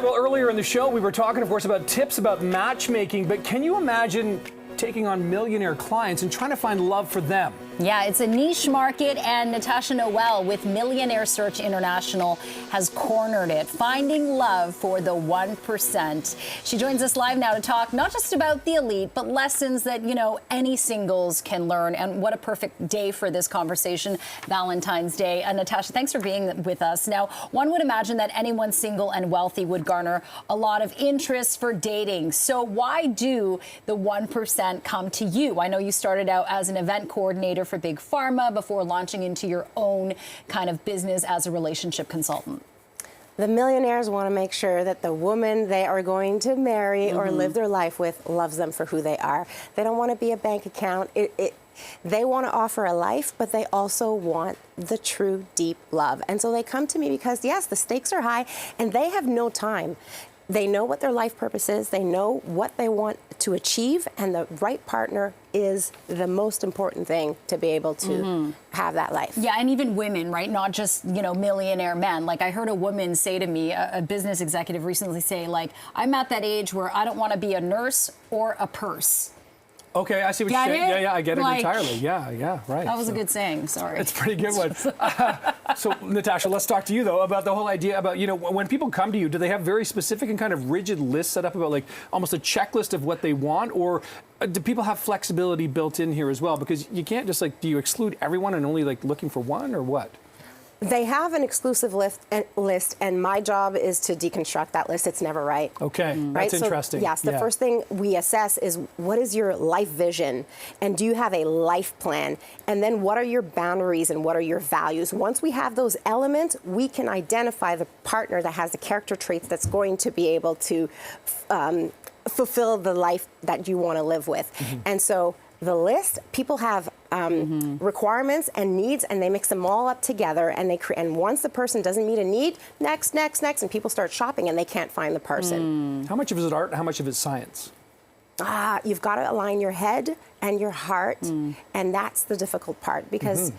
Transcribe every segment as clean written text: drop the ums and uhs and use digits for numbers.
well, earlier in the show, we were talking, of course, about tips about matchmaking, but can you imagine taking on millionaire clients and trying to find love for them? Yeah, it's a niche market, and Natacha Noel with Millionaire Search International has cornered it, finding love for the 1%. She joins us live now to talk not just about the elite, but lessons that, you know, any singles can learn. And what a perfect day for this conversation, Valentine's Day. Natacha, thanks for being with us. Now, one would imagine that anyone single and wealthy would garner a lot of interest for dating. So why do the 1% come to you? I know you started out as an event coordinator for Big Pharma before launching into your own kind of business as a relationship consultant. The millionaires want to make sure that the woman they are going to marry or live their life with loves them for who they are. They don't want to be a bank account. They want to offer a life, but they also want the true, deep love. And so they come to me because, yes, the stakes are high and they have no time. They know what their life purpose is. They know what they want to achieve, and the right partner is the most important thing to be able to have that life. Yeah, and even women, right? Not just, you know, millionaire men. Like I heard a woman say to me, a business executive recently say, like, I'm at that age where I don't want to be a nurse or a purse. Okay, I see what you're saying. Yeah, I get it like, entirely. Yeah, right. That was a good saying, sorry. It's a pretty good one. So, Natacha, let's talk to you, though, about the whole idea about, you know, when people come to you, do they have very specific and kind of rigid lists set up about, like, almost a checklist of what they want? Or do people have flexibility built in here as well? Because you can't just, like, do you exclude everyone and only, like, looking for one, or what? They have an exclusive list, and my job is to deconstruct that list. It's never right. Okay, right? That's interesting. Yes, the first thing we assess is what is your life vision, and do you have a life plan? And then what are your boundaries and what are your values? Once we have those elements, we can identify the partner that has the character traits that's going to be able to fulfill the life that you want to live with. And so the list, people have requirements and needs, and they mix them all up together, and and once the person doesn't meet a need, next, and people start shopping and they can't find the person. How much of it is art and how much of it is science? You've got to align your head and your heart, and that's the difficult part, because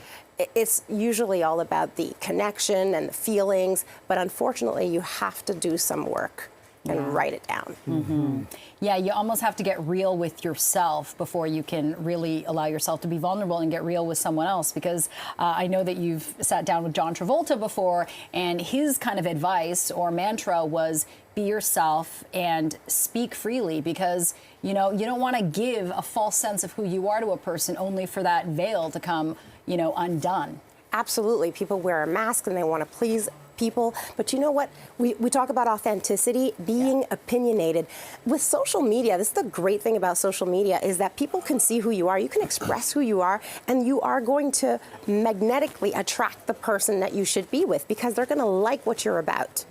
it's usually all about the connection and the feelings, but unfortunately you have to do some work and write it down. Yeah, you almost have to get real with yourself before you can really allow yourself to be vulnerable and get real with someone else. Because I know that you've sat down with John Travolta before, and his kind of advice or mantra was be yourself and speak freely, because, you know, you don't want to give a false sense of who you are to a person only for that veil to come, you know, undone. Absolutely. People wear a mask and they want to please people, but you know what? We talk about authenticity, being opinionated. With social media, this is the great thing about social media, is that people can see who you are, you can express who you are, and you are going to magnetically attract the person that you should be with, because they're going to like what you're about.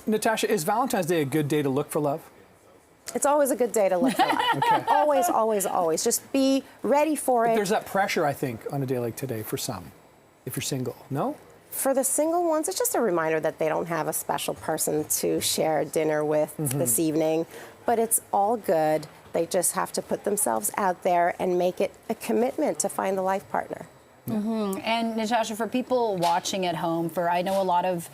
Natacha, is Valentine's Day a good day to look for love? It's always a good day to look for love. Okay. Always, always, always. Just be ready for it. There's that pressure, I think, on a day like today for some, if you're single. No? For the single ones, it's just a reminder that they don't have a special person to share dinner with this evening. But it's all good. They just have to put themselves out there and make it a commitment to find the life partner. And Natacha, for people watching at home, I know a lot of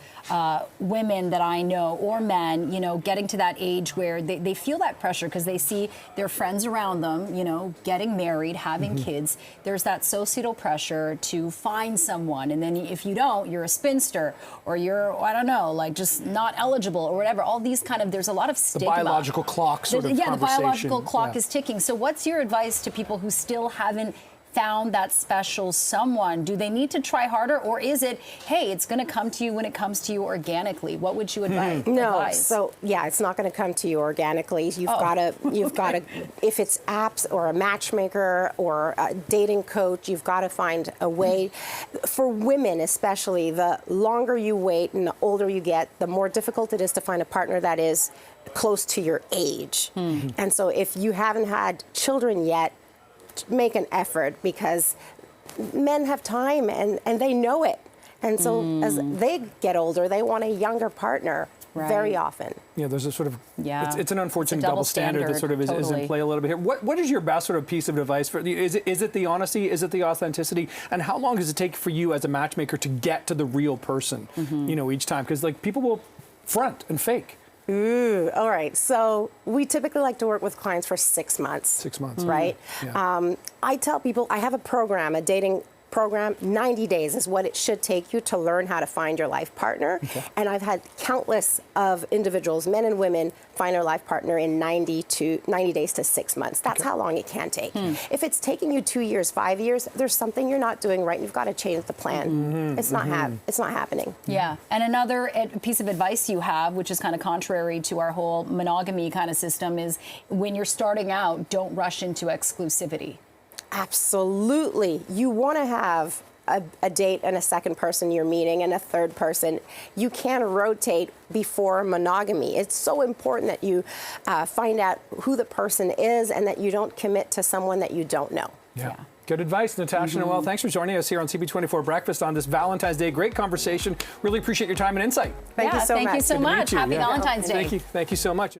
women that I know, or men, you know, getting to that age where they feel that pressure because they see their friends around them, you know, getting married, having kids. There's that societal pressure to find someone, and then if you don't, you're a spinster, or you're, I don't know, like just not eligible or whatever. All these kind of, there's a lot of stigma. The biological clock sort of conversation. The biological clock is ticking. So what's your advice to people who still haven't found that special someone? Do they need to try harder, or is it, hey, it's going to come to you when it comes to you organically? What would you advise? No, so yeah, it's not going to come to you organically. You've got to, if it's apps or a matchmaker or a dating coach, you've got to find a way. For women especially, the longer you wait and the older you get, the more difficult it is to find a partner that is close to your age. And so if you haven't had children yet, make an effort, because men have time and they know it. And so as they get older, they want a younger partner very often. Yeah, there's a sort of, it's an unfortunate double standard that sort of is in play a little bit here. What is your best sort of piece of advice for, is it the honesty, is it the authenticity, and how long does it take for you as a matchmaker to get to the real person, you know, each time? Because like people will front and fake. Ooh, all right. So we typically like to work with clients for 6 months. 6 months. Right? Yeah. I tell people I have a program, a dating program. 90 days is what it should take you to learn how to find your life partner. Okay. And I've had countless of individuals, men and women, find their life partner in 90 days to 6 months. That's how long it can take. If it's taking you 2 years, 5 years, there's something you're not doing right. You've got to change the plan. It's not happening. Yeah. And another piece of advice you have, which is kind of contrary to our whole monogamy kind of system, is when you're starting out, don't rush into exclusivity. Absolutely. You want to have a date and a second person you're meeting and a third person. You can rotate before monogamy. It's so important that you find out who the person is and that you don't commit to someone that you don't know. Yeah. Good advice, Natacha Noel. Thanks for joining us here on CB24 Breakfast on this Valentine's Day. Great conversation. Really appreciate your time and insight. Thank you so much. Thank you so much. Happy Valentine's Day. Thank you so much.